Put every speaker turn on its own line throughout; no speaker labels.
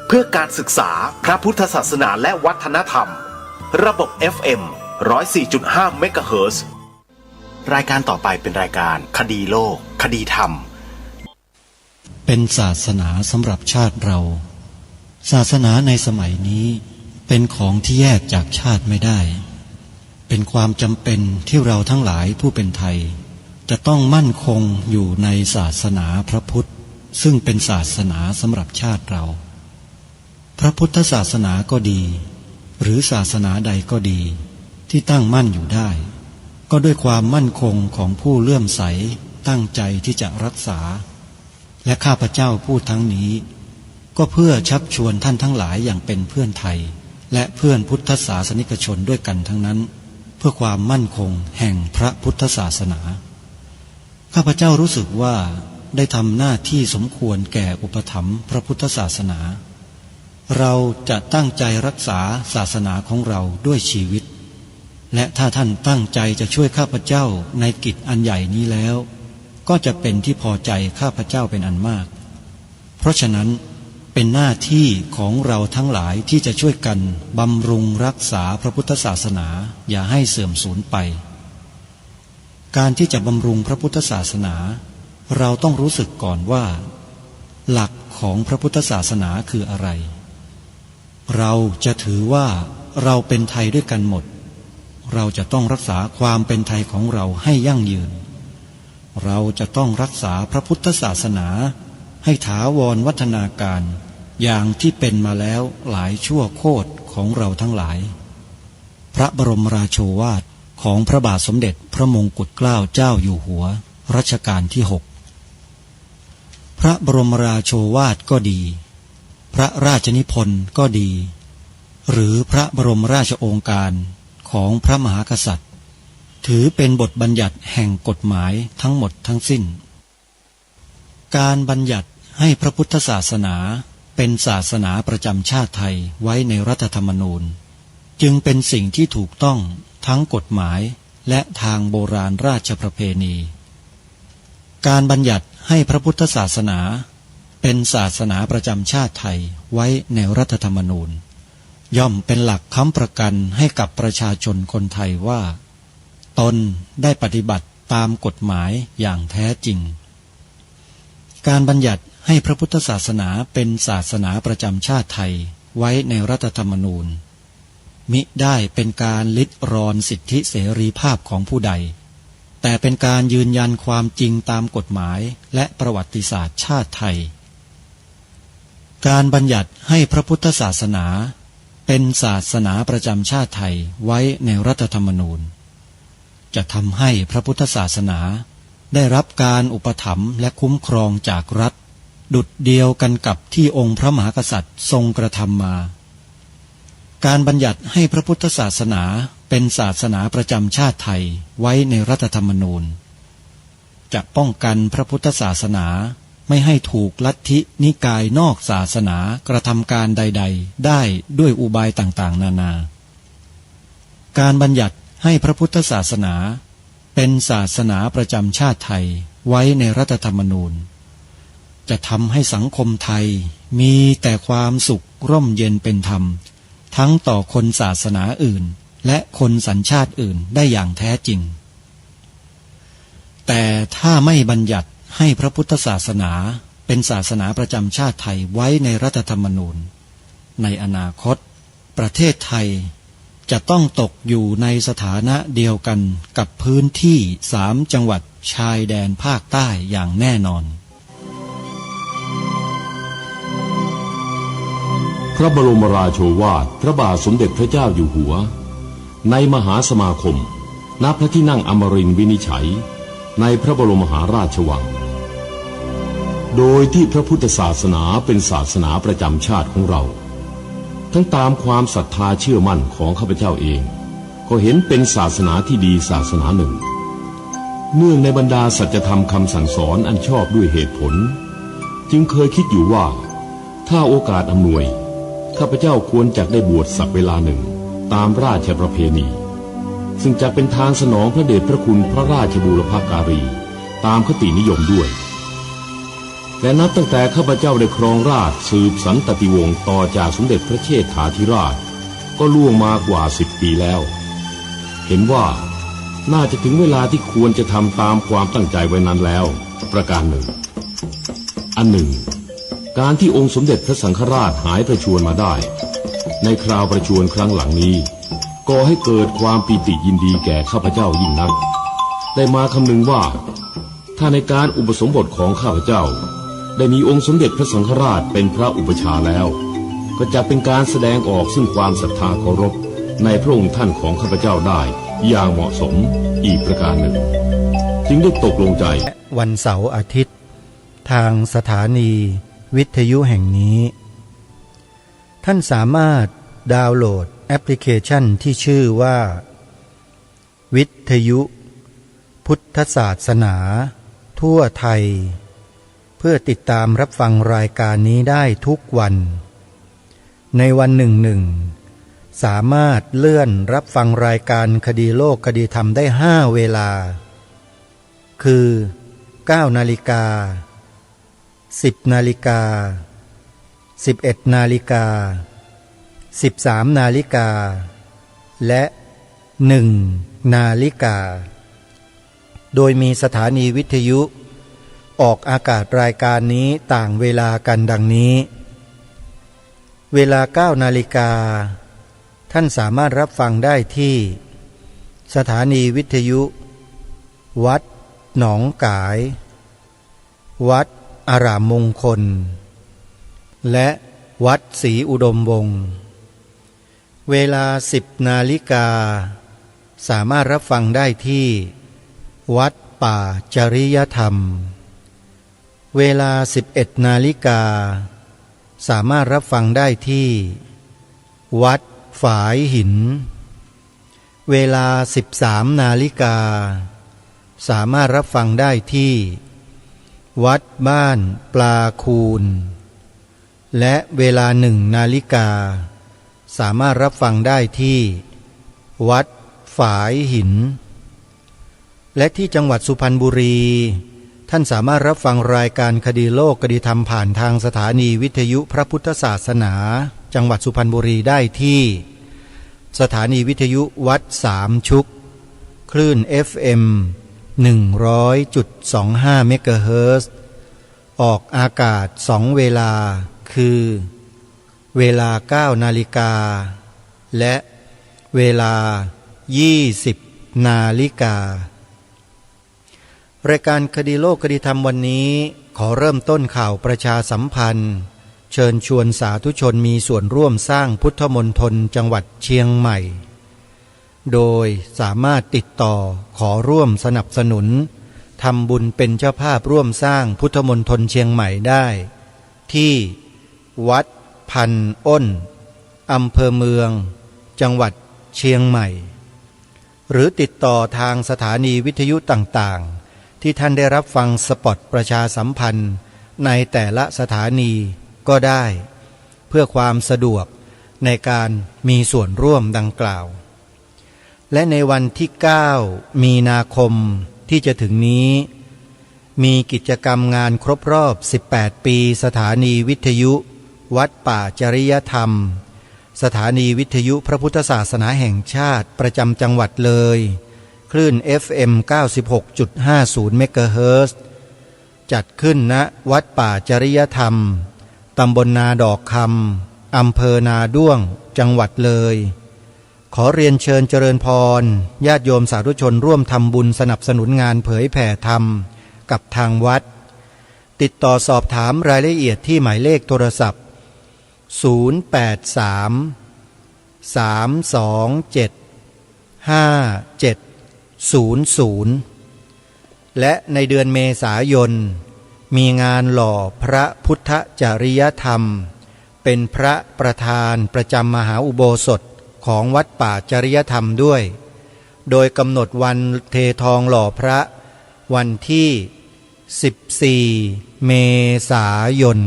เพื่อการศึกษาพระพุทธศาสนาและวัฒนธรรมระบบ FM 104.5 เมกะเฮิรตซ์รายการต่อไปเป็นรายการคดีโลกคดีธรรม
เป็นศาสนาสำหรับชาติเราศาสนาในสมัยนี้เป็นของที่แยกจากชาติไม่ได้เป็นความจำเป็นที่เราทั้งหลายผู้เป็นไทยจะต้องมั่นคงอยู่ในศาสนาพระพุทธซึ่งเป็นศาสนาสำหรับชาติเราพระพุทธศาสนาก็ดีหรือศาสนาใดก็ดีที่ตั้งมั่นอยู่ได้ก็ด้วยความมั่นคงของผู้เลื่อมใสตั้งใจที่จะรักษาและข้าพเจ้าพูดทั้งนี้ก็เพื่อชักชวนท่านทั้งหลายอย่างเป็นเพื่อนไทยและเพื่อนพุทธศาสนิกชนด้วยกันทั้งนั้นเพื่อความมั่นคงแห่งพระพุทธศาสนาข้าพเจ้ารู้สึกว่าได้ทำหน้าที่สมควรแก่อุปถัมภ์พระพุทธศาสนาเราจะตั้งใจรักษาศาสนาของเราด้วยชีวิตและถ้าท่านตั้งใจจะช่วยข้าพเจ้าในกิจอันใหญ่นี้แล้วก็จะเป็นที่พอใจข้าพเจ้าเป็นอันมากเพราะฉะนั้นเป็นหน้าที่ของเราทั้งหลายที่จะช่วยกันบำรุงรักษาพระพุทธศาสนาอย่าให้เสื่อมสูญไปการที่จะบำรุงพระพุทธศาสนาเราต้องรู้สึกก่อนว่าหลักของพระพุทธศาสนาคืออะไรเราจะถือว่าเราเป็นไทยด้วยกันหมดเราจะต้องรักษาความเป็นไทยของเราให้ยั่งยืนเราจะต้องรักษาพระพุทธศาสนาให้ถาวรวัฒนาการอย่างที่เป็นมาแล้วหลายชั่วโคตรของเราทั้งหลายพระบรมราโชวาทของพระบาทสมเด็จพระมงกุฎเกล้าเจ้าอยู่หัวรัชกาลที่ 6พระบรมราโชวาทก็ดีพระราชนิพนธ์ก็ดีหรือพระบรมราชโองการของพระมหากษัตริย์ถือเป็นบทบัญญัติแห่งกฎหมายทั้งหมดทั้งสิ้นการบัญญัติให้พระพุทธศาสนาเป็นศาสนาประจำชาติไทยไว้ในรัฐธรรมนูญจึงเป็นสิ่งที่ถูกต้องทั้งกฎหมายและทางโบราณราชประเพณีการบัญญัติให้พระพุทธศาสนาเป็นศาสนาประจำชาติไทยไว้ในรัฐธรรมนูญย่อมเป็นหลักค้ำประกันให้กับประชาชนคนไทยว่าตนได้ปฏิบัติตามกฎหมายอย่างแท้จริงการบัญญัติให้พระพุทธศาสนาเป็นศาสนาประจำชาติไทยไว้ในรัฐธรรมนูญมิได้เป็นการลิดรอนสิทธิเสรีภาพของผู้ใดแต่เป็นการยืนยันความจริงตามกฎหมายและประวัติศาสตร์ชาติไทยการบัญญัติให้พระพุทธศาสนาเป็นศาสนาประจำชาติไทยไว้ในรัฐธรรมนูญจะทำให้พระพุทธศาสนาได้รับการอุปถัมภ์และคุ้มครองจากรัฐดุจเดียวกันกับที่องค์พระมหากษัตริย์ทรงกระทำมาการบัญญัติให้พระพุทธศาสนาเป็นศาสนาประจำชาติไทยไว้ในรัฐธรรมนูญจะป้องกันพระพุทธศาสนาไม่ให้ถูกลัทธินิกายนอกศาสนากระทำการใดๆได้ด้วยอุบายต่างๆนานาการบัญญัติให้พระพุทธศาสนาเป็นศาสนาประจำชาติไทยไว้ในรัฐธรรมนูญจะทำให้สังคมไทยมีแต่ความสุขร่มเย็นเป็นธรรมทั้งต่อคนศาสนาอื่นและคนสัญชาติอื่นได้อย่างแท้จริงแต่ถ้าไม่บัญญัติให้พระพุทธศาสนาเป็นศาสนาประจำชาติไทยไว้ในรัฐธรรมนูญในอนาคตประเทศไทยจะต้องตกอยู่ในสถานะเดียวกันกับพื้นที่3 จังหวัดชายแดนภาคใต้อย่างแน่นอน
พระบรมราโชวาทพระบาทสมเด็จพระเจ้าอยู่หัวในมหาสมาคมณพระที่นั่งอมรินทร์วินิจฉัยในพระบรมมหาราชวังโดยที่พระพุทธศาสนาเป็นศาสนาประจำชาติของเราทั้งตามความศรัทธาเชื่อมั่นของข้าพเจ้าเองก็เห็นเป็นศาสนาที่ดีศาสนาหนึ่งเนื่องในบรรดาสัจธรรมคำสั่งสอนอันชอบด้วยเหตุผลจึงเคยคิดอยู่ว่าถ้าโอกาสอำนวยข้าพเจ้าควรจะได้บวชสักเวลาหนึ่งตามราชประเพณีซึ่งจะเป็นทางสนองพระเดชพระคุณพระราชบูรพาการีตามคตินิยมด้วย และนับตั้งแต่ข้าพเจ้าได้ครองราชย์สืบสันตติวงศ์ต่อจากสมเด็จพระเชษฐาธิราชก็ล่วงมากว่า10 ปีแล้วเห็นว่าน่าจะถึงเวลาที่ควรจะทำตามความตั้งใจไว้นั้นแล้วประการหนึ่งอันหนึ่งการที่องค์สมเด็จพระสังฆราชหายประชวรมาได้ในคราวประชวรครั้งหลังนี้ก่อให้เกิดความปีติยินดีแก่ข้าพเจ้ายิ่งนักได้มาคำนึงว่าถ้าในการอุปสมบทของข้าพเจ้าได้มีองค์สมเด็จพระสังฆราชเป็นพระอุปชาแล้วก็จะเป็นการแสดงออกซึ่งความศรัทธาเคารพในพระองค์ท่านของข้าพเจ้าได้อย่างเหมาะสมอีกประการหนึ่งจึงได้ตกลงใจ
วันเสาร์อาทิตย์ทางสถานีวิทยุแห่งนี้ท่านสามารถดาวน์โหลดแอปพลิเคชันที่ชื่อว่าวิทยุพุทธศาสนาทั่วไทยเพื่อติดตามรับฟังรายการนี้ได้ทุกวันในวันหนึ่งสามารถเลื่อนรับฟังรายการคดีโลกคดีธรรมได้5 เวลาคือ9 นาฬิกา10 นาฬิกา11 นาฬิกา13 นาฬิกาและ1 นาฬิกาโดยมีสถานีวิทยุออกอากาศรายการนี้ต่างเวลากันดังนี้เวลา9 นาฬิกาท่านสามารถรับฟังได้ที่สถานีวิทยุวัดหนองกายวัดอารามมงคลและวัดศรีอุดมวงศ์เวลา10 นาฬิกาสามารถรับฟังได้ที่วัดป่าจริยธรรมเวลา11 นาฬิกาสามารถรับฟังได้ที่วัดฝายหินเวลา13 นาฬิกาสามารถรับฟังได้ที่วัดบ้านปลาคูนและเวลา1 นาฬิกาสามารถรับฟังได้ที่วัดฝายหินและที่จังหวัดสุพรรณบุรีท่านสามารถรับฟังรายการคดีโลกคดีธรรมผ่านทางสถานีวิทยุพระพุทธศาสนาจังหวัดสุพรรณบุรีได้ที่สถานีวิทยุวัดสามชุกคลื่น FM 100.25 เมกะเฮิรตซ์ออกอากาศ2 เวลาคือเวลา9 นาฬิกาและเวลา20 นาฬิการายการคดีโลกคดีธรรมวันนี้ขอเริ่มต้นข่าวประชาสัมพันธ์เชิญชวนสาธุชนมีส่วนร่วมสร้างพุทธมณฑลจังหวัดเชียงใหม่โดยสามารถติดต่อขอร่วมสนับสนุนทำบุญเป็นเจ้าภาพร่วมสร้างพุทธมณฑลเชียงใหม่ได้ที่วัดพันอ้นอำเภอเมืองจังหวัดเชียงใหม่หรือติดต่อทางสถานีวิทยุต่างๆที่ท่านได้รับฟังสปอตประชาสัมพันธ์ในแต่ละสถานีก็ได้เพื่อความสะดวกในการมีส่วนร่วมดังกล่าวและในวันที่9 มีนาคมที่จะถึงนี้มีกิจกรรมงานครบรอบ18 ปีสถานีวิทยุวัดป่าจริยธรรมสถานีวิทยุพระพุทธศาสนาแห่งชาติประจำจังหวัดเลยคลื่น FM 96.50 เมกะเฮิรตซ์จัดขึ้นณวัดป่าจริยธรรมตำบลนาดอกคำอำเภอนาด้วงจังหวัดเลยขอเรียนเชิญเจริญพรญาติโยมสาธุชนร่วมทำบุญสนับสนุนงานเผยแผ่ธรรมกับทางวัดติดต่อสอบถามรายละเอียดที่หมายเลขโทรศัพท์083-327-5700และในเดือนเมษายนมีงานหล่อพระพุทธจริยธรรมเป็นพระประธานประจำมหาอุโบสถของวัดป่าจริยธรรมด้วยโดยกำหนดวันเททองหล่อพระวันที่14 เมษายน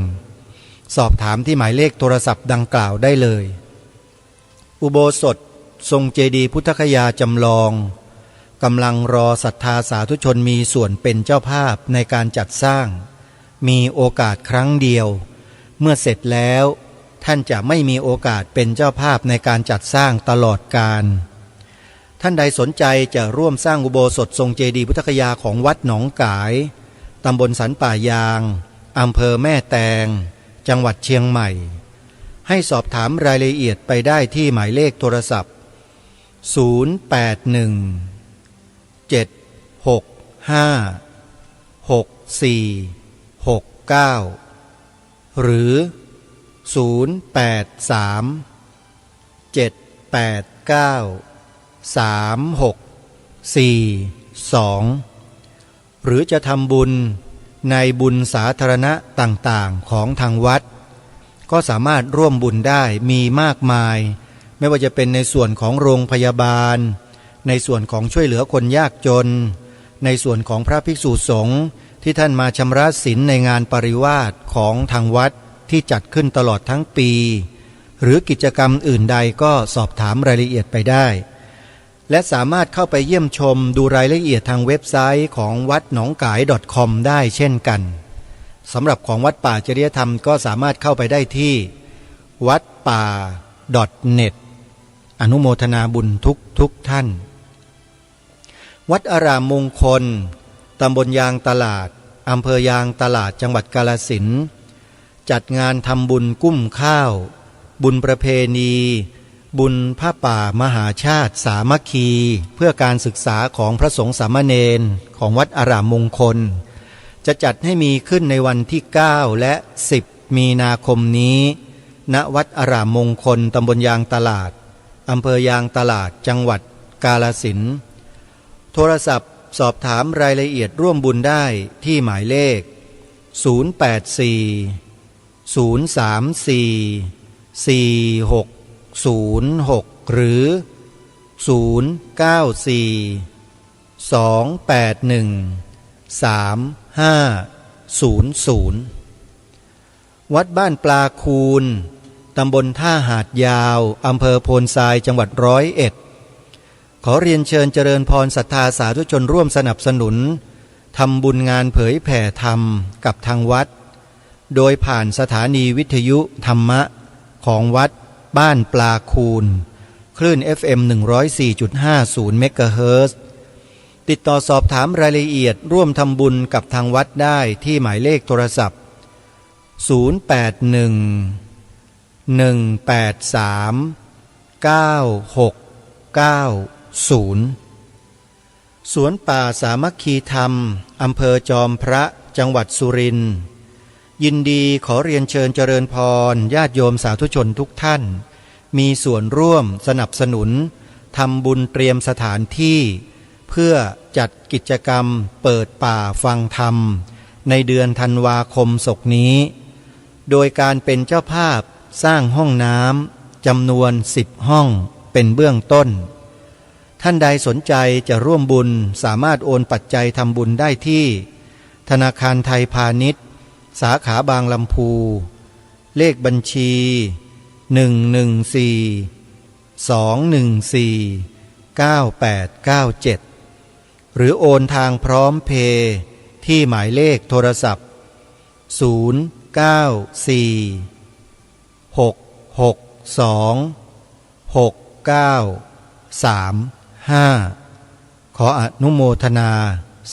สอบถามที่หมายเลขโทรศัพท์ดังกล่าวได้เลยอุโบสถทรงเจดีย์พุทธคยาจำลองกำลังรอศรัทธาสาธุชนมีส่วนเป็นเจ้าภาพในการจัดสร้าง มีโอกาสครั้งเดียวเมื่อเสร็จแล้วท่านจะไม่มีโอกาสเป็นเจ้าภาพในการจัดสร้างตลอดกาลท่านใดสนใจจะร่วมสร้างอุโบสถทรงเจดีย์พุทธคยาของวัดหนองกายตำบลสันป่ายางอำเภอแม่แตงจังหวัดเชียงใหม่ให้สอบถามรายละเอียดไปได้ที่หมายเลขโทรศัพท์081-765-6469หรือ083-789-3642หรือจะทำบุญในบุญสาธารณะต่างๆของทางวัดก็สามารถร่วมบุญได้มีมากมายไม่ว่าจะเป็นในส่วนของโรงพยาบาลในส่วนของช่วยเหลือคนยากจนในส่วนของพระภิกษุสงฆ์ที่ท่านมาชำระศีลในงานปริวาสของทางวัดที่จัดขึ้นตลอดทั้งปีหรือกิจกรรมอื่นใดก็สอบถามรายละเอียดไปได้และสามารถเข้าไปเยี่ยมชมดูรายละเอียดทางเว็บไซต์ของวัดหนองกาย .com ได้เช่นกันสำหรับของวัดป่าจริยธรรมก็สามารถเข้าไปได้ที่วัดป่า .net อนุโมทนาบุญทุกท่านวัดอารามมงคลตำบลยางตลาดอำเภอยางตลาดจังหวัดกาฬสินธุ์จัดงานทำบุญกุ้มข้าวบุญประเพณีบุญผ้าป่ามหาชาติสามัคคีเพื่อการศึกษาของพระสงฆ์สามเณรของวัดอารามมงคลจะจัดให้มีขึ้นในวันที่9และ10มีนาคมนี้ณวัดอารามมงคลตำบลยางตลาดอำเภอยางตลาดจังหวัดกาฬสินธุ์โทรศัพท์สอบถามรายละเอียดร่วมบุญได้ที่หมายเลข084-034-4606หรือ094-281-3500วัดบ้านปลาคูนตำบลท่าหาดยาวอำเภอโพนทรายจังหวัด101ขอเรียนเชิญเจริญพรศรัทธาสาธุชนร่วมสนับสนุนทำบุญงานเผยแผ่ธรรมกับทางวัดโดยผ่านสถานีวิทยุธรรมะของวัดบ้านปลาคูนคลื่น FM 104.50 เมกะเฮิรตซ์ติดต่อสอบถามรายละเอียดร่วมทำบุญกับทางวัดได้ที่หมายเลขโทรศัพท์081-183-9690สวนป่าสามัคคีธรรมอำเภอจอมพระจังหวัดสุรินทร์ยินดีขอเรียนเชิญเจริญพรญาติโยมสาธุชนทุกท่านมีส่วนร่วมสนับสนุนทำบุญเตรียมสถานที่เพื่อจัดกิจกรรมเปิดป่าฟังธรรมในเดือนธันวาคมศกนี้โดยการเป็นเจ้าภาพสร้างห้องน้ำจำนวน10ห้องเป็นเบื้องต้นท่านใดสนใจจะร่วมบุญสามารถโอนปัจจัยทำบุญได้ที่ธนาคารไทยพาณิชย์สาขาบางลำพูเลขบัญชี114-214-9897หรือโอนทางพร้อมเพย์ที่หมายเลขโทรศัพท์094-662-6935ขออนุโมทนา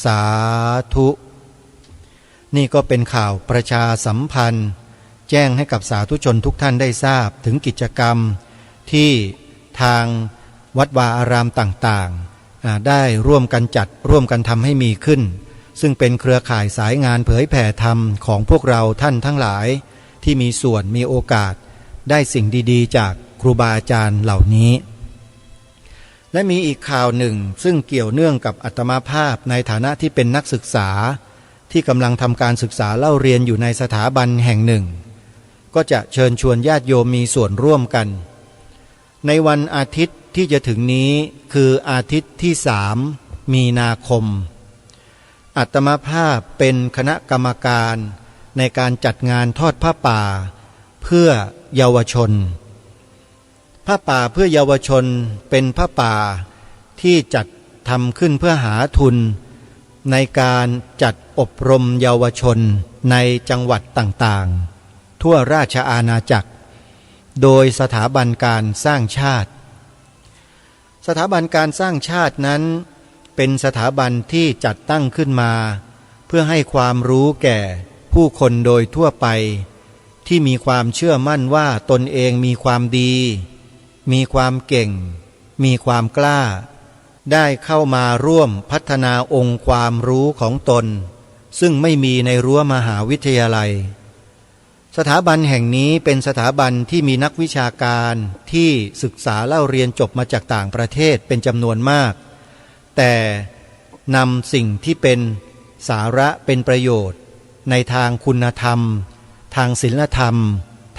สาธุนี่ก็เป็นข่าวประชาสัมพันธ์แจ้งให้กับสาธุชนทุกท่านได้ทราบถึงกิจกรรมที่ทางวัดวาอารามต่างๆได้ร่วมกันจัดร่วมกันทำให้มีขึ้นซึ่งเป็นเครือข่ายสายงานเผยแผ่ธรรมของพวกเราท่านทั้งหลายที่มีส่วนมีโอกาสได้สิ่งดีๆจากครูบาอาจารย์เหล่านี้และมีอีกข่าวหนึ่งซึ่งเกี่ยวเนื่องกับอาตมาภาพในฐานะที่เป็นนักศึกษาที่กำลังทำการศึกษาเล่าเรียนอยู่ในสถาบันแห่งหนึ่งก็จะเชิญชวนญาติโยมมีส่วนร่วมกันในวันอาทิตย์ที่จะถึงนี้คืออาทิตย์ที่3 มีนาคมอาตมาภาพเป็นคณะกรรมการในการจัดงานทอดผ้าป่าเพื่อเยาวชนผ้าป่าเพื่อเยาวชนเป็นผ้าป่าที่จัดทำขึ้นเพื่อหาทุน ในการจัดอบรมเยาวชนในจังหวัดต่างๆทั่วราชอาณาจักรโดยสถาบันการสร้างชาติสถาบันการสร้างชาตินั้นเป็นสถาบันที่จัดตั้งขึ้นมาเพื่อให้ความรู้แก่ผู้คนโดยทั่วไปที่มีความเชื่อมั่นว่าตนเองมีความดีมีความเก่งมีความกล้าได้เข้ามาร่วมพัฒนาองค์ความรู้ของตนซึ่งไม่มีในรั้วมหาวิทยาลัยสถาบันแห่งนี้เป็นสถาบันที่มีนักวิชาการที่ศึกษาเล่าเรียนจบมาจากต่างประเทศเป็นจำนวนมากแต่นำสิ่งที่เป็นสาระเป็นประโยชน์ในทางคุณธรรมทางศีลธรรม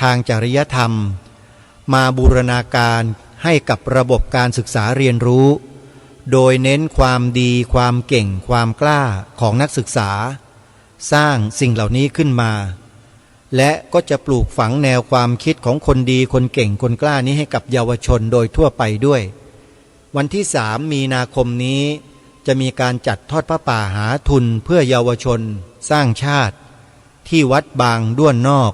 ทางจริยธรรมมาบูรณาการให้กับระบบการศึกษาเรียนรู้โดยเน้นความดีความเก่งความกล้าของนักศึกษาสร้างสิ่งเหล่านี้ขึ้นมาและก็จะปลูกฝังแนวความคิดของคนดีคนเก่งคนกล้านี้ให้กับเยาวชนโดยทั่วไปด้วยวันที่3 มีนาคมนี้จะมีการจัดทอดพระป่าหาทุนเพื่อเยาวชนสร้างชาติที่วัดบางด้วนนอก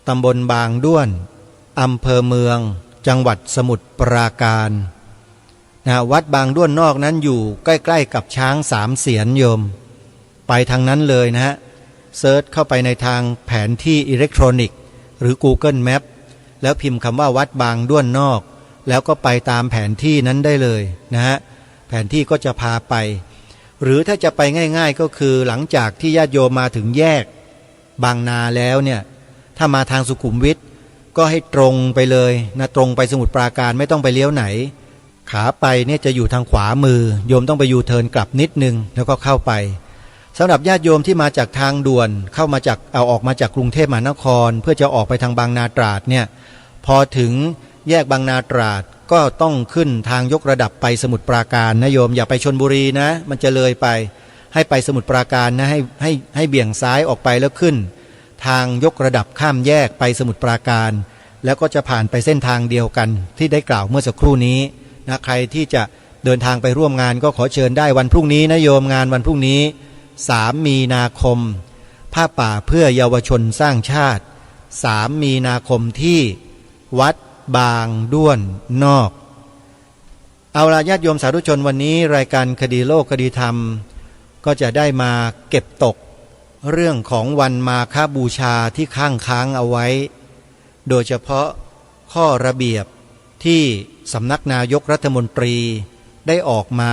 ตำบลบางด้วนอำเภอเมืองจังหวัดสมุทรปราการวัดบางด้วนนอกนั้นอยู่ใกล้ๆกับช้าง3 เสียนโยมไปทางนั้นเลยนะฮะเซิร์ชเข้าไปในทางแผนที่อิเล็กทรอนิกส์หรือ Google Map แล้วพิมพ์คำว่าวัดบางด้วนนอกแล้วก็ไปตามแผนที่นั้นได้เลยนะฮะแผนที่ก็จะพาไปหรือถ้าจะไปง่ายๆก็คือหลังจากที่ญาติโยมมาถึงแยกบางนาแล้วเนี่ยถ้ามาทางสุขุมวิทก็ให้ตรงไปเลยนะตรงไปสมุทรปราการไม่ต้องไปเลี้ยวไหนขาไปเนี่ยจะอยู่ทางขวามือโยมต้องไปยูเทิร์นกลับนิดนึงแล้วก็เข้าไปสำหรับญาติโยมที่มาจากทางด่วนเข้ามาจากออกมาจากกรุงเทพมหานครเพื่อจะออกไปทางบางนาตราดเนี่ยพอถึงแยกบางนาตราดก็ต้องขึ้นทางยกระดับไปสมุทรปราการนะโยมอย่าไปชลบุรีนะมันจะเลยไปให้ไปสมุทรปราการนะให้เบี่ยงซ้ายออกไปแล้วขึ้นทางยกระดับข้ามแยกไปสมุทรปราการแล้วก็จะผ่านไปเส้นทางเดียวกันที่ได้กล่าวเมื่อสักครู่นี้นะใครที่จะเดินทางไปร่วมงานก็ขอเชิญได้วันพรุ่งนี้นะโยมงานวันพรุ่งนี้3 มีนาคมผ้าป่าเพื่อเยาวชนสร้างชาติ3 มีนาคมที่วัดบางด้วนนอกเอาล่ะญาติโยมสาธุชนวันนี้รายการคดีโลกคดีธรรมก็จะได้มาเก็บตกเรื่องของวันมาฆบูชาที่ค้างเอาไว้โดยเฉพาะข้อระเบียบที่สำนักนายกรัฐมนตรีได้ออกมา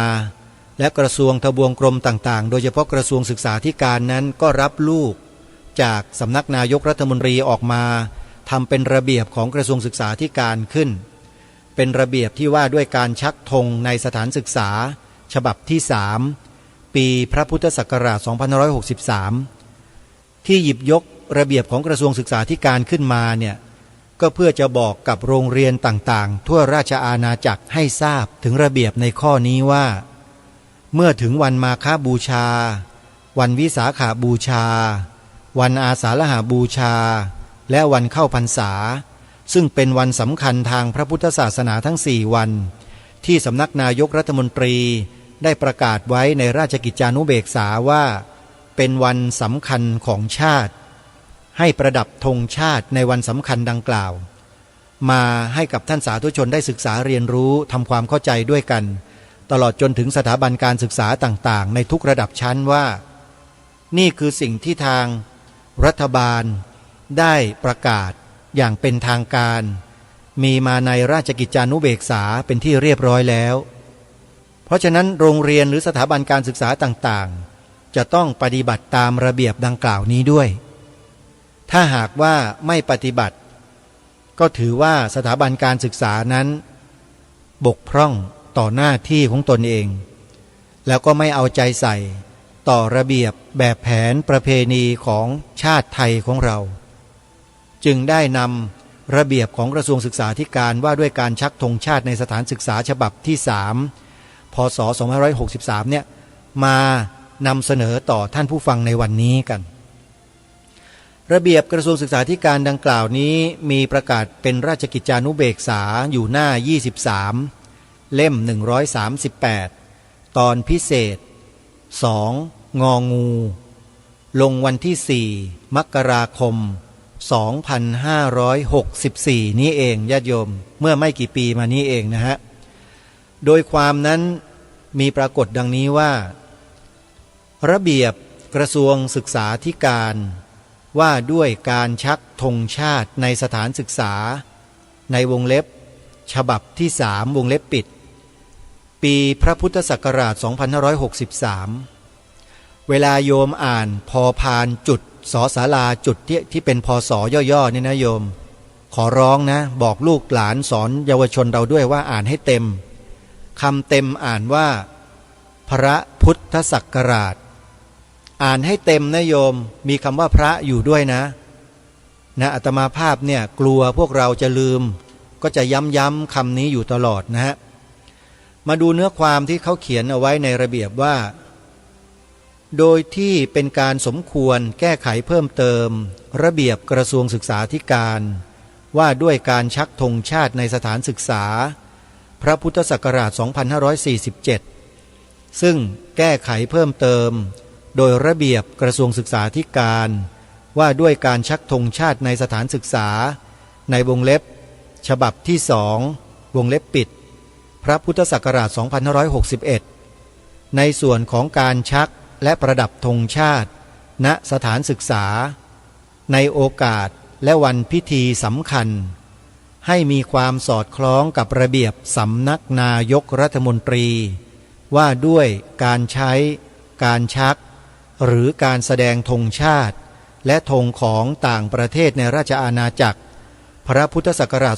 และกระทรวงทบวงกรมต่างๆโดยเฉพาะกระทรวงศึกษาธิการนั้นก็รับลูกจากสำนักนายกรัฐมนตรีออกมาทำเป็นระเบียบของกระทรวงศึกษาธิการขึ้นเป็นระเบียบที่ว่าด้วยการชักธงในสถานศึกษาฉบับที่3ปีพระพุทธศักราช2563ที่หยิบยกระเบียบของกระทรวงศึกษาธิการขึ้นมาเนี่ยก็เพื่อจะบอกกับโรงเรียนต่างๆทั่วราชอาณาจักรให้ทราบถึงระเบียบในข้อนี้ว่าเมื่อถึงวันมาฆบูชาวันวิสาขาบูชาวันอาสาฬหบูชาและวันเข้าพรรษาซึ่งเป็นวันสำคัญทางพระพุทธศาสนาทั้ง4 วันที่สำนักนายกรัฐมนตรีได้ประกาศไว้ในราชกิจจานุเบกษาว่าเป็นวันสำคัญของชาติให้ประดับธงชาติในวันสำคัญดังกล่าวมาให้กับท่านสาธุชนได้ศึกษาเรียนรู้ทำความเข้าใจด้วยกันตลอดจนถึงสถาบันการศึกษาต่างๆในทุกระดับชั้นว่านี่คือสิ่งที่ทางรัฐบาลได้ประกาศอย่างเป็นทางการมีมาในราชกิจจานุเบกษาเป็นที่เรียบร้อยแล้วเพราะฉะนั้นโรงเรียนหรือสถาบันการศึกษาต่างๆจะต้องปฏิบัติตามระเบียบดังกล่าวนี้ด้วยถ้าหากว่าไม่ปฏิบัติก็ถือว่าสถาบันการศึกษานั้นบกพร่องต่อหน้าที่ของตนเองแล้วก็ไม่เอาใจใส่ต่อระเบียบแบบแผนประเพณีของชาติไทยของเราจึงได้นำระเบียบของกระทรวงศึกษาธิการว่าด้วยการชักธงชาติในสถานศึกษาฉบับที่3พศ2563เนี่ยมานำเสนอต่อท่านผู้ฟังในวันนี้กันระเบียบกระทรวงศึกษาธิการดังกล่าวนี้มีประกาศเป็นราชกิจจานุเบกษาอยู่หน้า23เล่ม138ตอนพิเศษ 2. งองูลงวันที่4 มกราคม 2564 นี้เองญาติโยมเมื่อไม่กี่ปีมานี้เองนะฮะโดยความนั้นมีปรากฏดังนี้ว่าระเบียบกระทรวงศึกษาธิการว่าด้วยการชักธงชาติในสถานศึกษาในวงเล็บฉบับที่3วงเล็บปิดปีพระพุทธศักราช 2563 เวลาโยมอ่านพอพานจุดสอศาลาจุดที่เป็นพศย่อๆนี่นะโยมขอร้องนะบอกลูกหลานสอนเยาวชนเราด้วยว่าอ่านให้เต็มคำเต็มอ่านว่าพระพุทธศักราชอ่านให้เต็มนะโยมมีคำว่าพระอยู่ด้วยนะอาตมาภาพเนี่ยกลัวพวกเราจะลืมก็จะย้ำคำนี้อยู่ตลอดนะฮะมาดูเนื้อความที่เขาเขียนเอาไว้ในระเบียบว่าโดยที่เป็นการสมควรแก้ไขเพิ่มเติมระเบียบกระทรวงศึกษาธิการว่าด้วยการชักธงชาติในสถานศึกษาพระพุทธศักราช 2547 ซึ่งแก้ไขเพิ่มเติมโดยระเบียบกระทรวงศึกษาธิการว่าด้วยการชักธงชาติในสถานศึกษาในวงเล็บฉบับที่2วงเล็บปิดพระพุทธศักราช 2561 ในส่วนของการชักและประดับธงชาติณสถานศึกษาในโอกาสและวันพิธีสำคัญให้มีความสอดคล้องกับระเบียบสำนักนายกรัฐมนตรีว่าด้วยการใช้การชักหรือการแสดงธงชาติและธงของต่างประเทศในราชอาณาจักรพระพุทธศักราช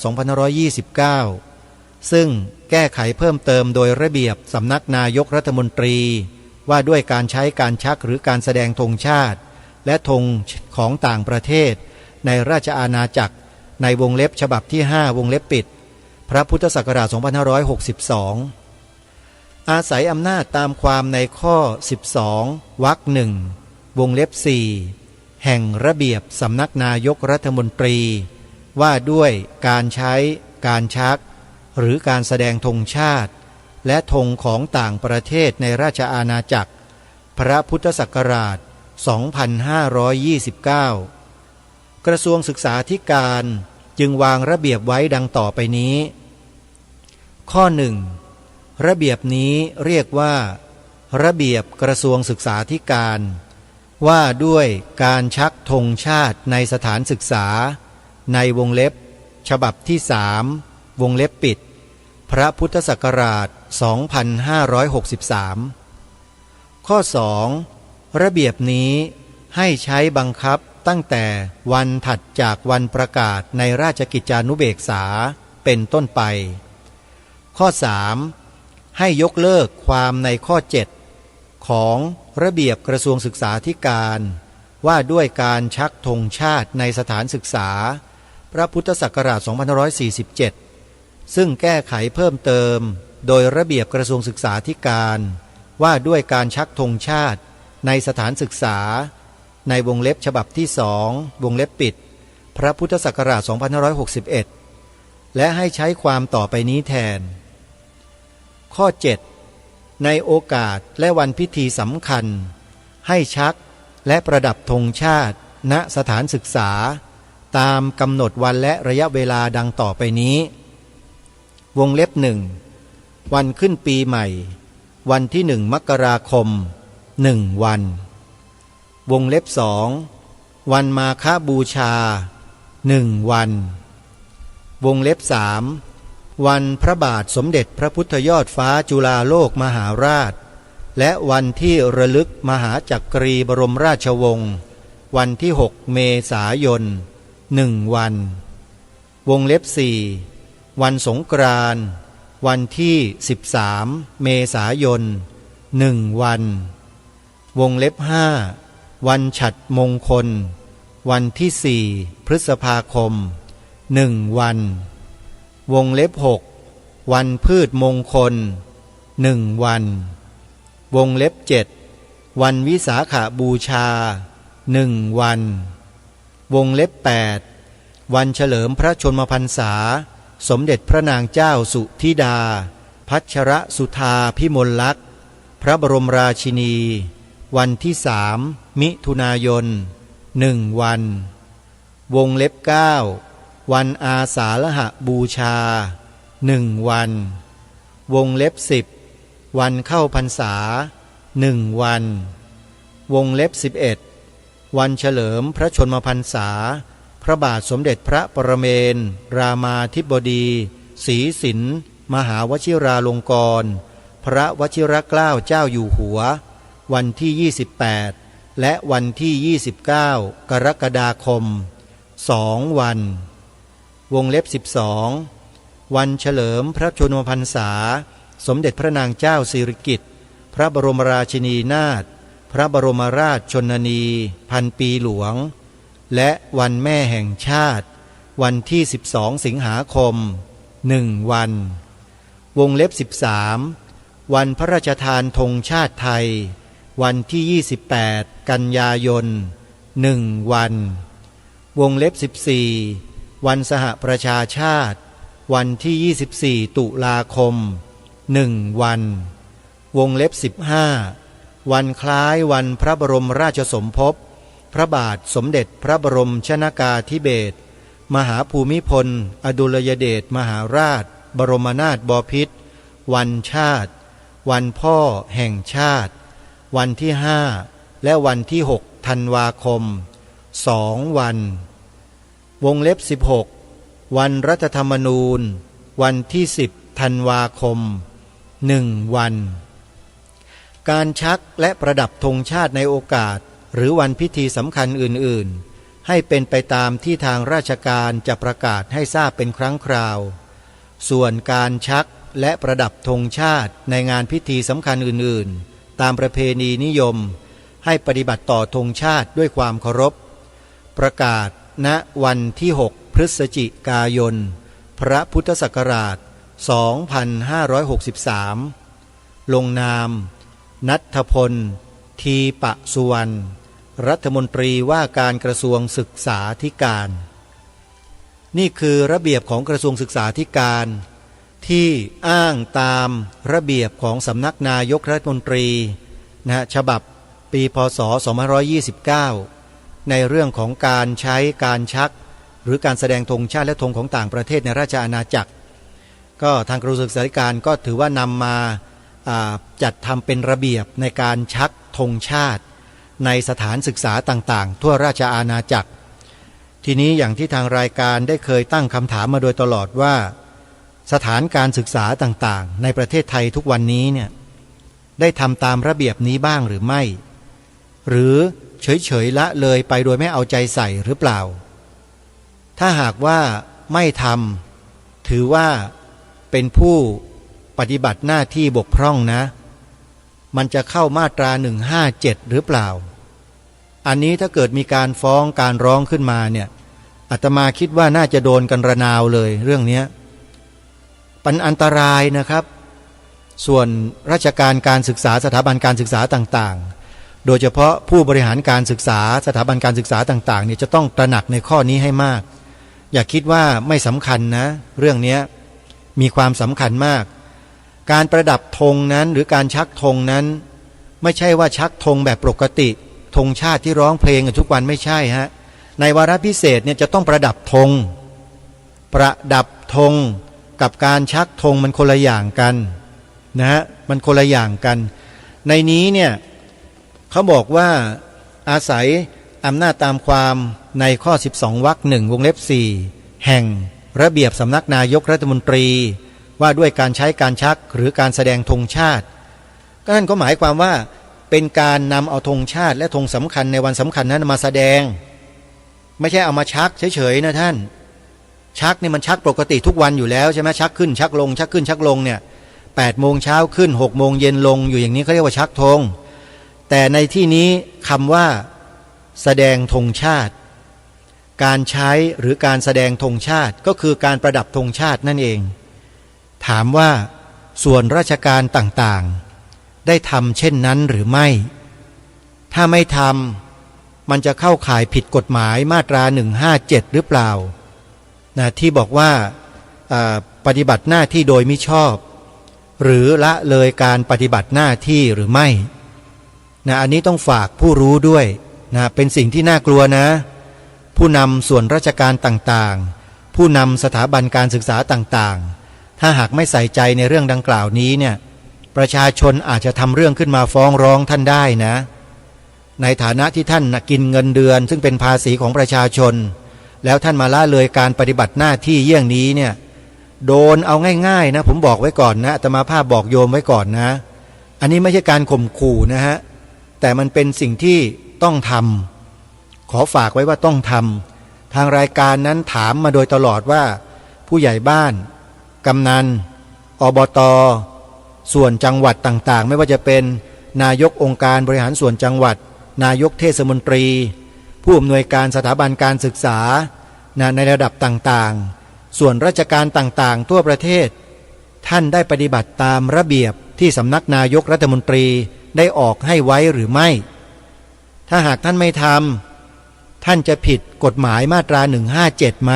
2529 ซึ่งแก้ไขเพิ่มเติมโดยระเบียบสำนักนายกรัฐมนตรีว่าด้วยการใช้การชักหรือการแสดงธงชาติและธงของต่างประเทศในราชอาณาจักรในวงเล็บฉบับที่5วงเล็บปิดพระพุทธศักราช 2562 อาศัยอำนาจตามความในข้อ 12 วรรค 1 วงเล็บ 4 แห่งระเบียบสำนักนายกรัฐมนตรีว่าด้วยการใช้การชักหรือการแสดงธงชาติและธงของต่างประเทศในราชอาณาจักรพระพุทธศักราช 2529 กระทรวงศึกษาธิการจึงวางระเบียบไว้ดังต่อไปนี้ข้อ 1. ระเบียบนี้เรียกว่าระเบียบกระทรวงศึกษาธิการว่าด้วยการชักธงชาติในสถานศึกษาในวงเล็บฉบับที่3วงเล็บปิดพระพุทธศักราช 2563 ข้อ 2. ระเบียบนี้ให้ใช้บังคับตั้งแต่วันถัดจากวันประกาศในราชกิจจานุเบกษาเป็นต้นไปข้อ 3. ให้ยกเลิกความในข้อ 7 ของระเบียบกระทรวงศึกษาธิการว่าด้วยการชักธงชาติในสถานศึกษาพระพุทธศักราช 2547 ซึ่งแก้ไขเพิ่มเติมโดยระเบียบกระทรวงศึกษาธิการว่าด้วยการชักธงชาติในสถานศึกษาในวงเล็บฉบับที่2วงเล็บปิดพระพุทธศักราช 2561 และให้ใช้ความต่อไปนี้แทนข้อ 7. ในโอกาสและวันพิธีสำคัญให้ชักและประดับธงชาติณสถานศึกษาตามกำหนดวันและระยะเวลาดังต่อไปนี้วงเล็บ 1. วันขึ้นปีใหม่วันที่1 มกราคม1 วันวงเล็บ 2. วันมาฆบูชา1 วันวงเล็บ 3. วันพระบาทสมเด็จพระพุทธยอดฟ้าจุฬาโลกมหาราชและวันที่ระลึกมหาจักรีบรมราชวงศ์วันที่6 เมษายน1 วันวงเล็บ 4. วันสงกรานต์วันที่13 เมษายน1 วันวงเล็บ 5. วันฉัตรมงคลวันที่4 พฤษภาคม1 วันวงเล็บ 6. วันพืชมงคล1 วันวงเล็บ 7. วันวิสาขบูชา1 วันวงเล็บ 8. วันเฉลิมพระชนมพรรษาสมเด็จพระนางเจ้าสุธิดาพัชรสุธาพิมลลักษณ์
พระบรมราชินี วันที่3 มิถุนายน1 วันวงเล็บ9วันอาสาฬหบูชา1 วันวงเล็บ10วันเข้าพรรษา1 วันวงเล็บ11วันเฉลิมพระชนมพรรษาพระบาทสมเด็จพระปรเมนทรามาธิบดีศรีสินมหาวชิราลงกรณ์พระวชิรเกล้าเจ้าอยู่หัววันที่28และวันที่29กรกฎาคม2 วันวงเล็บ12วันเฉลิมพระชนมพรรษาสมเด็จพระนางเจ้าสิริกิติ์พระบรมราชินีนาถพระบรมราชชนนีพันปีหลวงและวันแม่แห่งชาติวันที่12สิงหาคม1 วันวงเล็บ13วันพระราชทานธงชาติไทยวันที่28กันยายน1 วันวงเล็บ14วันสหประชาชาติวันที่24ตุลาคม1 วันวงเล็บ15วันคล้ายวันพระบรมราชสมภพพระบาทสมเด็จพระบรมชนากาธิเบศรมหาภูมิพลอดุลยเดชมหาราชบรมนาถบพิตรวันชาติวันพ่อแห่งชาติวันที่5และวันที่6ธันวาคม2 วันวงเล็บ16วันรัฐธรรมนูญวันที่10ธันวาคม1 วันการชักและประดับธงชาติในโอกาสหรือวันพิธีสำคัญอื่นๆให้เป็นไปตามที่ทางราชการจะประกาศให้ทราบเป็นครั้งคราวส่วนการชักและประดับธงชาติในงานพิธีสำคัญอื่นๆตามประเพณีนิยมให้ปฏิบัติต่อธงชาติด้วยความเคารพประกาศณวันที่6พฤศจิกายนพระพุทธศักราช2563ลงนามณัฐพลทีปสุวรรณรัฐมนตรีว่าการกระทรวงศึกษาธิการนี่คือระเบียบของกระทรวงศึกษาธิการที่อ้างตามระเบียบของสำนักนายกรัฐมนตรีฉบับปีพ.ศ. 2529ในเรื่องของการใช้การชักหรือการแสดงธงชาติและธงของต่างประเทศในราชอาณาจักรก็ทางกระทรวงศึกษาธิการก็ถือว่านำมาจัดทำเป็นระเบียบในการชักธงชาติในสถานศึกษาต่างๆทั่วราชอาณาจักรทีนี้อย่างที่ทางรายการได้เคยตั้งคำถามมาโดยตลอดว่าสถานการศึกษาต่างๆในประเทศไทยทุกวันนี้เนี่ยได้ทำตามระเบียบนี้บ้างหรือไม่หรือเฉยๆละเลยไปโดยไม่เอาใจใส่หรือเปล่าถ้าหากว่าไม่ทำถือว่าเป็นผู้ปฏิบัติหน้าที่บกพร่องนะมันจะเข้ามาตรา157หรือเปล่าอันนี้ถ้าเกิดมีการฟ้องการร้องขึ้นมาเนี่ยอาตมาคิดว่าน่าจะโดนกันระนาวเลยเรื่องนี้เป็นอันตรายนะครับส่วนราชการการศึกษาสถาบันการศึกษาต่างๆโดยเฉพาะผู้บริหารการศึกษาสถาบันการศึกษาต่างๆเนี่ยจะต้องตระหนักในข้อนี้ให้มากอย่าคิดว่าไม่สำคัญนะเรื่องนี้มีความสำคัญมากการประดับธงนั้นหรือการชักธงนั้นไม่ใช่ว่าชักธงแบบปกติธงชาติที่ร้องเพลงกันทุกวันไม่ใช่ฮะในวาระพิเศษเนี่ยจะต้องประดับธงประดับธงกับการชักธงมันคนละอย่างกันนะฮะมันคนละอย่างกันในนี้เนี่ยเขาบอกว่าอาศัยอำนาจตามความในข้อ12วรรค1วงเล็บ4แห่งระเบียบสำนักนายกรัฐมนตรีว่าด้วยการใช้การชักหรือการแสดงธงชาติก็นั่นก็หมายความว่าเป็นการนำเอาธงชาติและธงสำคัญในวันสำคัญนั้นมาแสดงไม่ใช่เอามาชักเฉยๆนะท่านชักนี่มันชักปกติทุกวันอยู่แล้วใช่ไหมชักขึ้นชักลงชักขึ้นชักลงเนี่ย8 โมงเช้าขึ้น6 โมงเย็นลงอยู่อย่างนี้เขาเรียกว่าชักธงแต่ในที่นี้คำว่าแสดงธงชาติการใช้หรือการแสดงธงชาติก็คือการประดับธงชาตินั่นเองถามว่าส่วนราชการต่างๆได้ทำเช่นนั้นหรือไม่ถ้าไม่ทำมันจะเข้าข่ายผิดกฎหมายมาตรา157หรือเปล่าที่บอกว่าปฏิบัติหน้าที่โดยมิชอบ หรือละเลยการปฏิบัติหน้าที่หรือไม่นะอันนี้ต้องฝากผู้รู้ด้วยนะเป็นสิ่งที่น่ากลัวนะผู้นำส่วนราชการต่างๆผู้นำสถาบันการศึกษาต่างๆถ้าหากไม่ใส่ใจในเรื่องดังกล่าวนี้เนี่ยประชาชนอาจจะทำเรื่องขึ้นมาฟ้องร้องท่านได้นะในฐานะที่ท่านกินเงินเดือนซึ่งเป็นภาษีของประชาชนแล้วท่านมาละเลยการปฏิบัติหน้าที่เยี่ยงนี้เนี่ยโดนเอาง่ายๆนะผมบอกไว้ก่อนนะอาตมาภาพบอกโยมไว้ก่อนนะอันนี้ไม่ใช่การข่มขู่นะฮะแต่มันเป็นสิ่งที่ต้องทำขอฝากไว้ว่าต้องทำทางรายการนั้นถามมาโดยตลอดว่าผู้ใหญ่บ้านกำนันอบต.ส่วนจังหวัดต่างๆไม่ว่าจะเป็นนายกองค์การบริหารส่วนจังหวัดนายกเทศมนตรีผู้อำนวยการสถาบันการศึกษาในระดับต่างๆส่วนราชการต่างๆทั่วประเทศท่านได้ปฏิบัติตามระเบียบที่สำนักนายกรัฐมนตรีได้ออกให้ไว้หรือไม่ถ้าหากท่านไม่ทำท่านจะผิดกฎหมายมาตรา157ไหม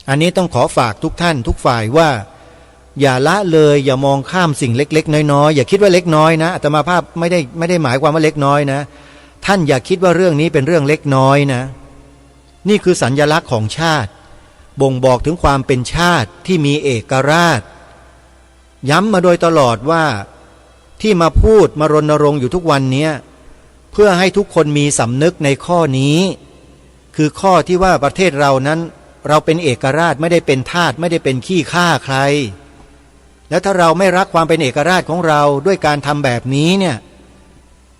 อันนี้ต้องขอฝากทุกท่านทุกฝ่ายว่าอย่าละเลยอย่ามองข้ามสิ่งเล็กๆน้อยๆอย่าคิดว่าเล็กน้อยนะอาตมาภาพไม่ได้หมายความว่าเล็กน้อยนะท่านอย่าคิดว่าเรื่องนี้เป็นเรื่องเล็กน้อยนะนี่คือสัญลักษณ์ของชาติบ่งบอกถึงความเป็นชาติที่มีเอกราชย้ำมาโดยตลอดว่าที่มาพูดมารณรงค์อยู่ทุกวันนี้เพื่อให้ทุกคนมีสำนึกในข้อนี้คือข้อที่ว่าประเทศเรานั้นเราเป็นเอกราชไม่ได้เป็นทาสไม่ได้เป็นขี้ข้าใครแล้วถ้าเราไม่รักความเป็นเอกราชของเราด้วยการทำแบบนี้เนี่ย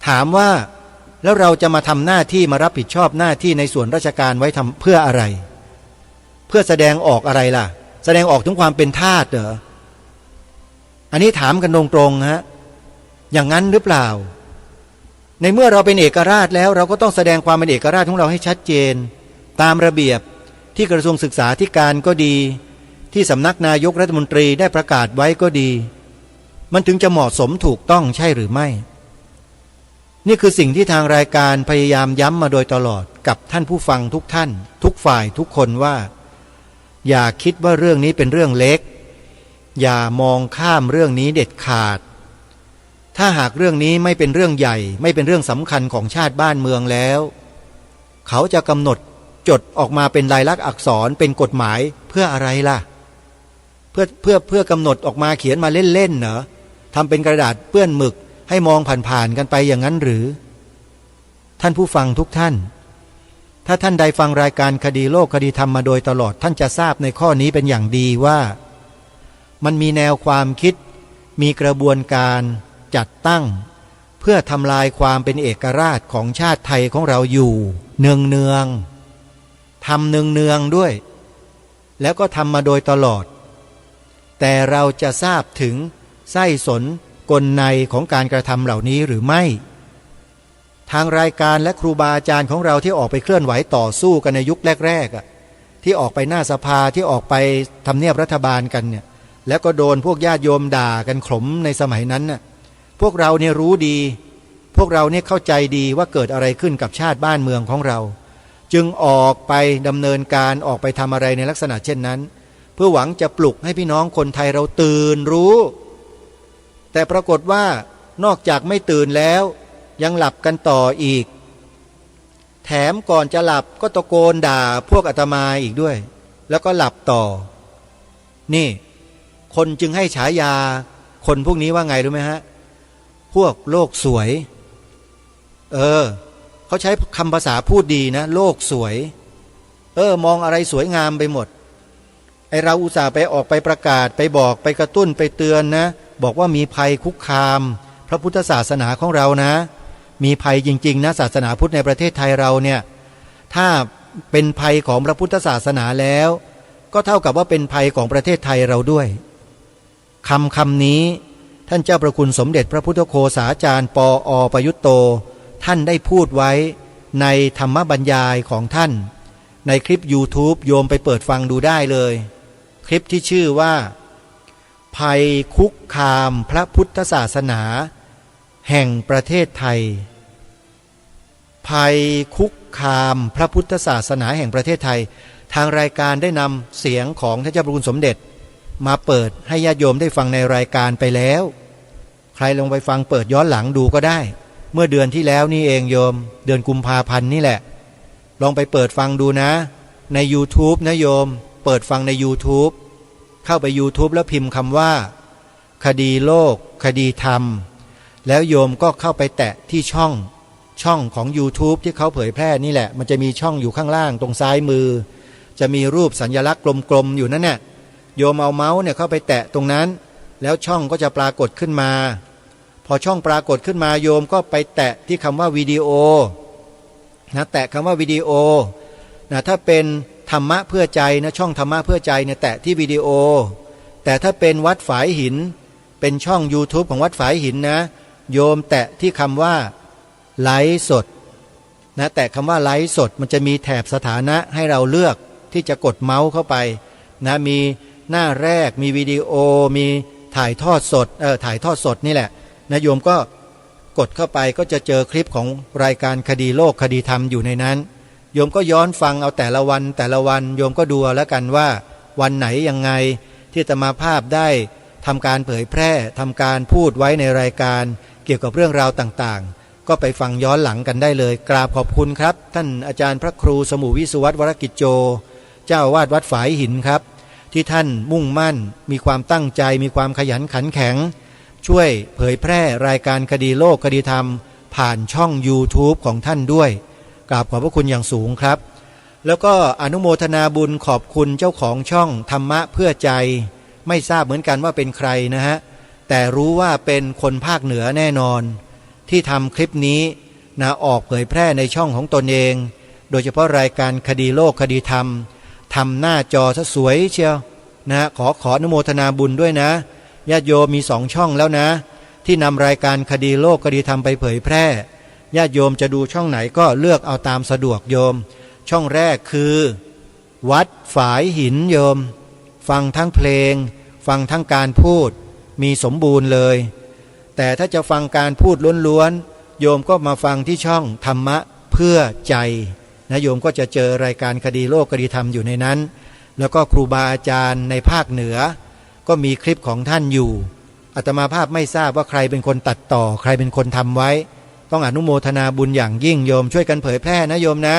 ถามว่าแล้วเราจะมาทำหน้าที่มารับผิดชอบหน้าที่ในส่วนราชการไว้ทำเพื่ออะไรเพื่อแสดงออกอะไรล่ะแสดงออกถึงความเป็นทาสเหรออันนี้ถามกันตรงๆฮะอย่างนั้นหรือเปล่าในเมื่อเราเป็นเอกราชแล้วเราก็ต้องแสดงความเป็นเอกราชของเราให้ชัดเจนตามระเบียบที่กระทรวงศึกษาธิการก็ดีที่สำนักนายกรัฐมนตรีได้ประกาศไว้ก็ดีมันถึงจะเหมาะสมถูกต้องใช่หรือไม่นี่คือสิ่งที่ทางรายการพยายามย้ำมาโดยตลอดกับท่านผู้ฟังทุกท่านทุกฝ่ายทุกคนว่าอย่าคิดว่าเรื่องนี้เป็นเรื่องเล็กอย่ามองข้ามเรื่องนี้เด็ดขาดถ้าหากเรื่องนี้ไม่เป็นเรื่องใหญ่ไม่เป็นเรื่องสำคัญของชาติบ้านเมืองแล้วเขาจะกำหนดจดออกมาเป็นลายลักษณ์อักษรเป็นกฎหมายเพื่ออะไรล่ะเพื่อกำหนดออกมาเขียนมาเล่นๆเหรอทำเป็นกระดาษเปื้อนหมึกให้มองผ่านๆกันไปอย่างนั้นหรือท่านผู้ฟังทุกท่านถ้าท่านใดฟังรายการคดีโลกคดีธรรมมาโดยตลอดท่านจะทราบในข้อนี้เป็นอย่างดีว่ามันมีแนวความคิดมีกระบวนการจัดตั้งเพื่อทำลายความเป็นเอกราชของชาติไทยของเราอยู่เนืองๆทำเนืองๆด้วยแล้วก็ทำมาโดยตลอดแต่เราจะทราบถึงไส้สนกลในของการกระทำเหล่านี้หรือไม่ทางรายการและครูบาอาจารย์ของเราที่ออกไปเคลื่อนไหวต่อสู้กันในยุคแรกๆที่ออกไปหน้าสภาที่ออกไปทำเนียบรัฐบาลกันเนี่ยแล้วก็โดนพวกญาติโยมด่ากันขลมในสมัยนั้นน่ะพวกเราเนี่ยรู้ดีพวกเราเนี่ยเข้าใจดีว่าเกิดอะไรขึ้นกับชาติบ้านเมืองของเราจึงออกไปดำเนินการออกไปทำอะไรในลักษณะเช่นนั้นเพื่อหวังจะปลุกให้พี่น้องคนไทยเราตื่นรู้แต่ปรากฏว่านอกจากไม่ตื่นแล้วยังหลับกันต่ออีกแถมก่อนจะหลับก็ตะโกนด่าพวกอาตมาอีกด้วยแล้วก็หลับต่อนี่คนจึงให้ฉายาคนพวกนี้ว่าไงรู้ไหมฮะพวกโลกสวยเขาใช้คำภาษาพูดดีนะโลกสวยมองอะไรสวยงามไปหมดไอเราอุตส่าห์ไปออกไปประกาศไปบอกไปกระตุ้นไปเตือนนะบอกว่ามีภัยคุกคามพระพุทธศาสนาของเรานะมีภัยจริงๆนะศาสนาพุทธในประเทศไทยเราเนี่ยถ้าเป็นภัยของพระพุทธศาสนาแล้วก็เท่ากับว่าเป็นภัยของประเทศไทยเราด้วยคำนี้ท่านเจ้าประคุณสมเด็จพระพุทธโฆษาจารย์ปอ.ประยุตโตท่านได้พูดไว้ในธรรมบรรยายของท่านในคลิป YouTube โยมไปเปิดฟังดูได้เลยคลิปที่ชื่อว่าภัยคุกคามพระพุทธศาสนาแห่งประเทศไทยภัยคุกคามพระพุทธศาสนาแห่งประเทศไทยทางรายการได้นำเสียงของท่านเจ้าประคุณสมเด็จ มาเปิดให้ญาติโยมได้ฟังในรายการไปแล้วใครลงไปฟังเปิดย้อนหลังดูก็ได้เมื่อเดือนที่แล้วนี่เองโยมเดือนกุมภาพันธ์นี่แหละลองไปเปิดฟังดูนะใน YouTube นะโยมเปิดฟังใน YouTube เข้าไป YouTube แล้วพิมพ์คำว่าคดีโลกคดีธรรมแล้วโยมก็เข้าไปแตะที่ช่องของ YouTube ที่เขาเผยแพร่นี่แหละมันจะมีช่องอยู่ข้างล่างตรงซ้ายมือจะมีรูปสัญลักษณ์กลมๆอยู่นั่นเนี่ยโยมเอาเมาส์เนี่ยเข้าไปแตะตรงนั้นแล้วช่องก็จะปรากฏขึ้นมาพอช่องปรากฏขึ้นมาโยมก็ไปแตะที่คำว่าวิดีโอนะแตะคำว่าวิดีโอนะถ้าเป็นธรรมะเพื่อใจนะช่องธรรมะเพื่อใจเนี่ยแตะที่วิดีโอแต่ถ้าเป็นวัดฝายหินเป็นช่อง YouTube ของวัดฝายหินนะโยมแตะที่คำว่าไลฟ์สดนะแตะคำว่าไลฟ์สดมันจะมีแถบสถานะให้เราเลือกที่จะกดเมาส์เข้าไปนะมีหน้าแรกมีวิดีโอมีถ่ายทอดสดถ่ายทอดสดนี่แหละนะโยมก็กดเข้าไปก็จะเจอคลิปของรายการคดีโลกคดีธรรมอยู่ในนั้นโยมก็ย้อนฟังเอาแต่ละวันโยมก็ดูแล้วกันว่าวันไหนยังไงที่อาตมาภาพได้ทำการเผยแพร่ทำการพูดไว้ในรายการเกี่ยวกับเรื่องราวต่างๆก็ไปฟังย้อนหลังกันได้เลยกราบขอบคุณครับท่านอาจารย์พระครูสมุวิสุวัตรวรกิจโจเจ้าอาวาสวัดฝายหินครับที่ท่านมุ่งมั่นมีความตั้งใจมีความขยันขันแข็งช่วยเผยแพร่รายการคดีโลกคดีธรรมผ่านช่อง YouTube ของท่านด้วยกราบขอบพระคุณอย่างสูงครับแล้วก็อนุโมทนาบุญขอบคุณเจ้าของช่องธรรมะเพื่อใจไม่ทราบเหมือนกันว่าเป็นใครนะฮะแต่รู้ว่าเป็นคนภาคเหนือแน่นอนที่ทำคลิปนี้นะออกเผยแพร่ในช่องของตนเองโดยเฉพาะรายการคดีโลกคดีธรรมทำหน้าจอซะสวยเชียวนะขออนุโมทนาบุญด้วยนะญาติโยมมี2ช่องแล้วนะที่นำรายการคดีโลกคดีธรรมไปเผยแพร่ญาติโยมจะดูช่องไหนก็เลือกเอาตามสะดวกโยมช่องแรกคือวัดฝายหินโยมฟังทั้งเพลงฟังทั้งการพูดมีสมบูรณ์เลยแต่ถ้าจะฟังการพูดล้วนๆโยมก็มาฟังที่ช่องธรรมะเพื่อใจนะโยมก็จะเจอรายการคดีโลกคดีธรรมอยู่ในนั้นแล้วก็ครูบาอาจารย์ในภาคเหนือก็มีคลิปของท่านอยู่อาตมาภาพไม่ทราบว่าใครเป็นคนตัดต่อใครเป็นคนทำไว้ต้องอนุโมทนาบุญอย่างยิ่งโยมช่วยกันเผยแพร่นะโยมนะ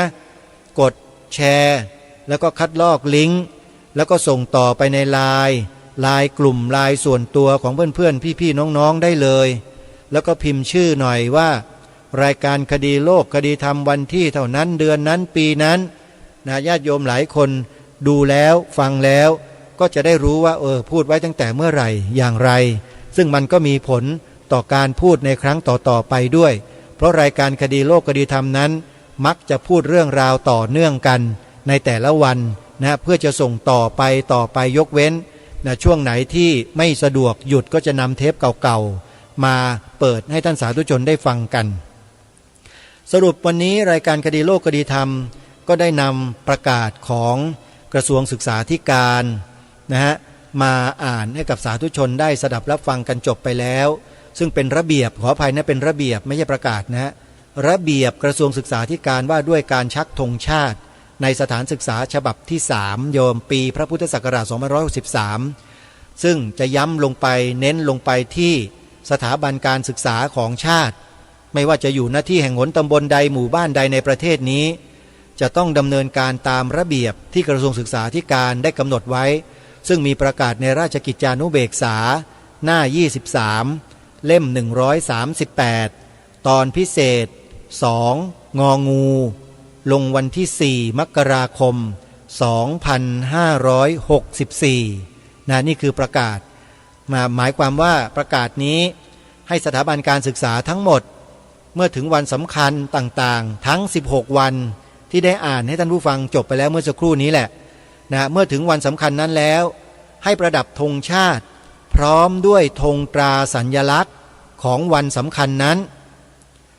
กดแชร์แล้วก็คัดลอกลิงก์แล้วก็ส่งต่อไปในไลน์กลุ่มไลน์ส่วนตัวของเพื่อนๆพี่ๆน้องๆได้เลยแล้วก็พิมพ์ชื่อหน่อยว่ารายการคดีโลกคดีธรรมวันที่เท่านั้นเดือนนั้นปีนั้นนะญาติโยมหลายคนดูแล้วฟังแล้วก็จะได้รู้ว่าพูดไว้ตั้งแต่เมื่อไหร่อย่างไรซึ่งมันก็มีผลต่อการพูดในครั้งต่อๆไปด้วยเพราะรายการคดีโลกคดีธรรมนั้นมักจะพูดเรื่องราวต่อเนื่องกันในแต่ละวันนะเพื่อจะส่งต่อไปยกเว้นนะช่วงไหนที่ไม่สะดวกหยุดก็จะนำเทปเก่าๆมาเปิดให้ท่านสาธุชนได้ฟังกันสรุปวันนี้รายการคดีโลกคดีธรรมก็ได้นำประกาศของกระทรวงศึกษาธิการนะฮะมาอ่านให้กับสาธุชนได้สดับรับฟังกันจบไปแล้วซึ่งเป็นระเบียบขออภัยนะเป็นระเบียบไม่ใช่ประกาศนะฮะระเบียบกระทรวงศึกษาธิการว่าด้วยการชักธงชาติในสถานศึกษาฉบับที่3โยมปีพระพุทธศักราช2563ซึ่งจะย้ำลงไปเน้นลงไปที่สถาบันการศึกษาของชาติไม่ว่าจะอยู่หน้าที่แห่งหนตำบลใดหมู่บ้านใดในประเทศนี้จะต้องดำเนินการตามระเบียบที่กระทรวงศึกษาธิการได้กำหนดไว้ซึ่งมีประกาศในราชกิจจานุเบกษาหน้า23เล่ม138ตอนพิเศษ2งองูลงวันที่4มกราคม2564นี่คือประกาศหมายความว่าประกาศนี้ให้สถาบันการศึกษาทั้งหมดเมื่อถึงวันสำคัญต่างๆทั้ง16วันที่ได้อ่านให้ท่านผู้ฟังจบไปแล้วเมื่อสักครู่นี้แหละเมื่อถึงวันสำคัญนั้นแล้วให้ประดับธงชาติพร้อมด้วยธงตราสัญลักษณ์ของวันสำคัญนั้น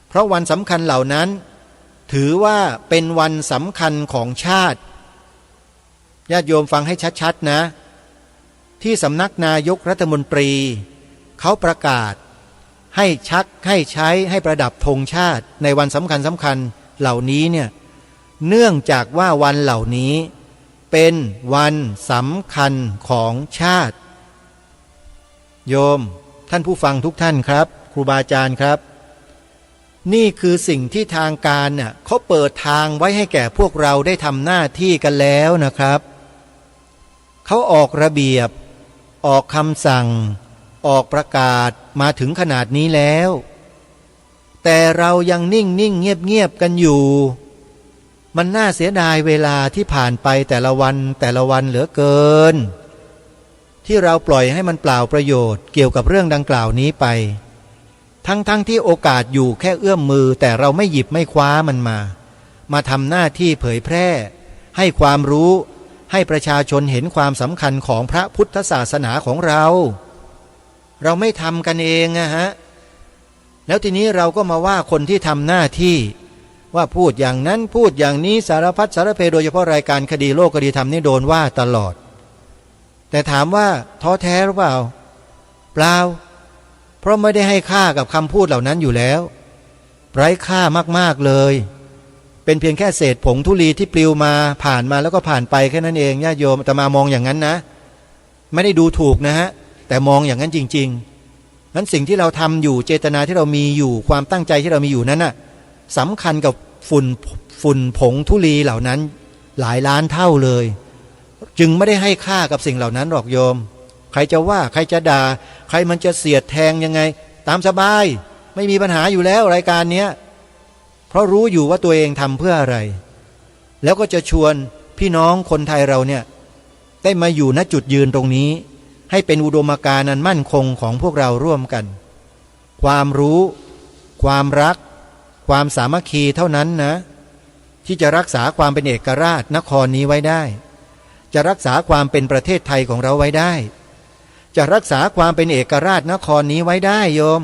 เพราะวันสำคัญเหล่านั้นถือว่าเป็นวันสำคัญของชาติญาติโยมฟังให้ชัดๆนะที่สำนักนายกรัฐมนตรีเขาประกาศให้ชักให้ใช้ให้ประดับธงชาติในวันสำคัญเหล่านี้เนี่ยเนื่องจากว่าวันเหล่านี้เป็นวันสำคัญของชาติ โยมท่านผู้ฟังทุกท่านครับครูบาอาจารย์ครับ นี่คือสิ่งที่ทางการน่ะเขาเปิดทางไว้ให้แก่พวกเราได้ทำหน้าที่กันแล้วนะครับเขาออกระเบียบออกคำสั่งออกประกาศมาถึงขนาดนี้แล้วแต่เรายังนิ่งเงียบกันอยู่มันน่าเสียดายเวลาที่ผ่านไปแต่ละวันเหลือเกินที่เราปล่อยให้มันเปล่าประโยชน์เกี่ยวกับเรื่องดังกล่าวนี้ไปทั้งที่โอกาสอยู่แค่เอื้อมมือแต่เราไม่หยิบไม่คว้ามันมาทำหน้าที่เผยแพร่ให้ความรู้ให้ประชาชนเห็นความสำคัญของพระพุทธศาสนาของเราไม่ทำกันเองนะฮะแล้วทีนี้เราก็มาว่าคนที่ทำหน้าที่ว่าพูดอย่างนั้นพูดอย่างนี้สารพัดสารเพโดยเฉพาะรายการคดีโลกคดีธรรมนี่โดนว่าตลอดแต่ถามว่าท้อแท้หรือเปล่าเปล่าเพราะไม่ได้ให้ค่ากับคำพูดเหล่านั้นอยู่แล้วไร้ค่ามากๆเลยเป็นเพียงแค่เศษผงธุลีที่ปลิวมาผ่านมาแล้วก็ผ่านไปแค่นั้นเองญาติโยมอาตมามองอย่างนั้นนะไม่ได้ดูถูกนะฮะแต่มองอย่างนั้นจริงๆนั้นสิ่งที่เราทำอยู่เจตนาที่เรามีอยู่ความตั้งใจที่เรามีอยู่นั้นน่ะสำคัญกับฝุ่นผงธุลีเหล่านั้นหลายล้านเท่าเลยจึงไม่ได้ให้ค่ากับสิ่งเหล่านั้นหรอกโยมใครจะว่าใครจะด่าใครมันจะเสียดแทงยังไงตามสบายไม่มีปัญหาอยู่แล้วรายการเนี้ยเพราะรู้อยู่ว่าตัวเองทำเพื่ออะไรแล้วก็จะชวนพี่น้องคนไทยเราเนี่ยได้มาอยู่ณจุดยืนตรงนี้ให้เป็นอุดมการณ์อันมั่นคงของพวกเราร่วมกันความรู้ความรักความสามัคคีเท่านั้นนะที่จะรักษาความเป็นเอกราชนครนี้ไว้ได้จะรักษาความเป็นประเทศไทยของเราไว้ได้จะรักษาความเป็นเอกราชนครนี้ไว้ได้โยม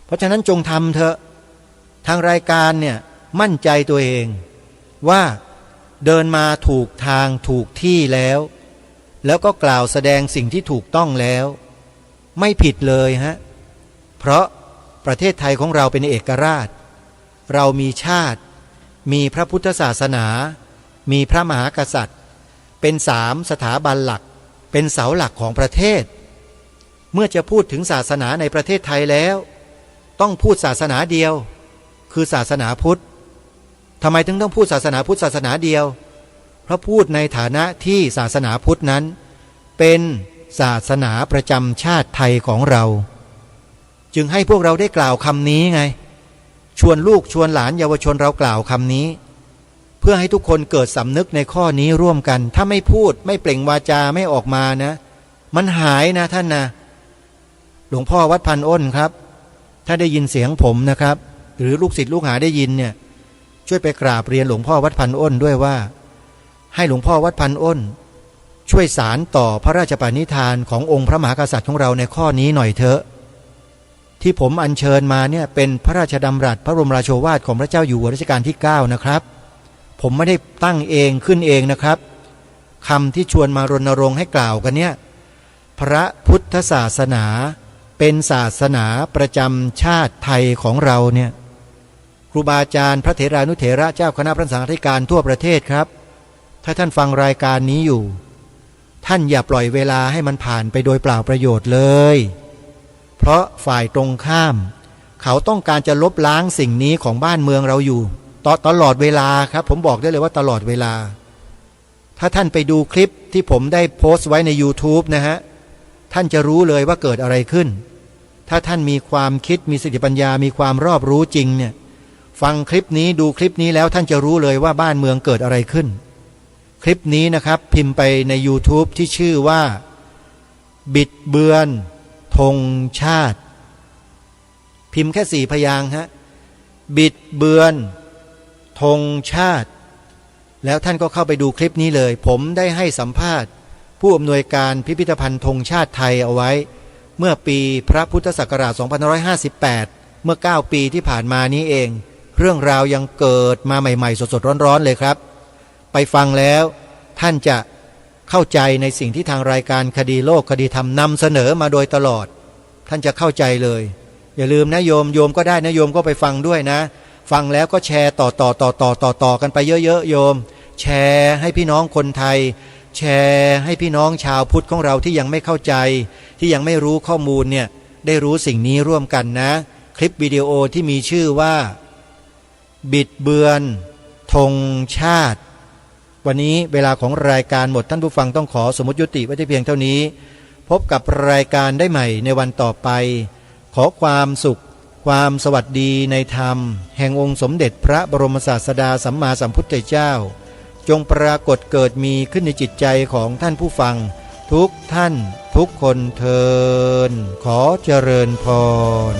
เพราะฉะนั้นจงทำเถอะทางรายการเนี่ยมั่นใจตัวเองว่าเดินมาถูกทางถูกที่แล้วก็กล่าวแสดงสิ่งที่ถูกต้องแล้วไม่ผิดเลยฮะเพราะประเทศไทยของเราเป็นเอกราชเรามีชาติมีพระพุทธศาสนามีพระมหากษัตริย์เป็น3 สถาบันหลักเป็นเสาหลักของประเทศเมื่อจะพูดถึงศาสนาในประเทศไทยแล้วต้องพูดศาสนาเดียวคือศาสนาพุทธทำไมถึงต้องพูดศาสนาพุทธศาสนาเดียวเพราะพูดในฐานะที่ศาสนาพุทธนั้นเป็นศาสนาประจำชาติไทยของเราจึงให้พวกเราได้กล่าวคำนี้ไงชวนลูกชวนหลานเยาวชนเรากล่าวคำนี้เพื่อให้ทุกคนเกิดสำนึกในข้อนี้ร่วมกันถ้าไม่พูดไม่เปล่งวาจาไม่ออกมานะมันหายนะท่านนะหลวงพ่อวัดพันอ้นครับถ้าได้ยินเสียงผมนะครับหรือลูกศิษย์ลูกหาได้ยินเนี่ยช่วยไปกราบเรียนหลวงพ่อวัดพันอ้นด้วยว่าให้หลวงพ่อวัดพันอ้นช่วยสารต่อพระราชปณิธานขององค์พระมหากษัตริย์ของเราในข้อนี้หน่อยเถอะที่ผมอัญเชิญมาเนี่ยเป็นพระราชดำรัสพระบรมราโชวาทของพระเจ้าอยู่หัวรัชกาลที่9นะครับผมไม่ได้ตั้งเองขึ้นเองนะครับคำที่ชวนมารณรงค์ให้กล่าวกันเนี่ยพระพุทธศาสนาเป็นศาสนาประจำชาติไทยของเราเนี่ยครูบาอาจารย์พระเถรานุเถระเจ้าคณะพระสังฆาธิการทั่วประเทศครับถ้าท่านฟังรายการนี้อยู่ท่านอย่าปล่อยเวลาให้มันผ่านไปโดยเปล่าประโยชน์เลยเพราะฝ่ายตรงข้ามเขาต้องการจะลบล้างสิ่งนี้ของบ้านเมืองเราอยู่ตลอดเวลาครับผมบอกได้เลยว่าตลอดเวลาถ้าท่านไปดูคลิปที่ผมได้โพสต์ไว้ใน YouTube นะฮะท่านจะรู้เลยว่าเกิดอะไรขึ้นถ้าท่านมีความคิดมีสติปัญญามีความรอบรู้จริงเนี่ยฟังคลิปนี้ดูคลิปนี้แล้วท่านจะรู้เลยว่าบ้านเมืองเกิดอะไรขึ้นคลิปนี้นะครับพิมพ์ไปใน YouTube ที่ชื่อว่าบิดเบือนธงชาติพิมพ์แค่4 พยางค์ฮะบิดเบือนธงชาติแล้วท่านก็เข้าไปดูคลิปนี้เลยผมได้ให้สัมภาษณ์ผู้อำนวยการพิพิธภัณฑ์ธงชาติไทยเอาไว้เมื่อปีพระพุทธศักราช 2558 เมื่อ9 ปีที่ผ่านมานี้เองเรื่องราวยังเกิดมาใหม่ๆสดๆร้อนๆเลยครับไปฟังแล้วท่านจะเข้าใจในสิ่งที่ทางรายการคดีโลกคดีธรรมนำเสนอมาโดยตลอดท่านจะเข้าใจเลยอย่าลืมนะโยมก็ได้นะโยมก็ไปฟังด้วยนะฟังแล้วก็แชร์ต่อกันไปเยอะๆโยมแชร์ให้พี่น้องคนไทย แชร์ให้พี่น้องชาวพุทธของเราที่ยังไม่เข้าใจที่ยังไม่รู้ข้อมูลเนี่ยได้รู้สิ่งนี้ร่วมกันนะคลิปวิดีโอที่มีชื่อว่าบิดเบือนธงชาติวันนี้เวลาของรายการหมดท่านผู้ฟังต้องขอสมมติยุติไว้ที่เพียงเท่านี้พบกับรายการได้ใหม่ในวันต่อไปขอความสุขความสวัสดีในธรรมแห่งองค์สมเด็จพระบรมศาสดาสัมมาสัมพุทธเจ้าจงปรากฏเกิดมีขึ้นในจิตใจของท่านผู้ฟังทุกท่านทุกคนเทินขอเจริญพร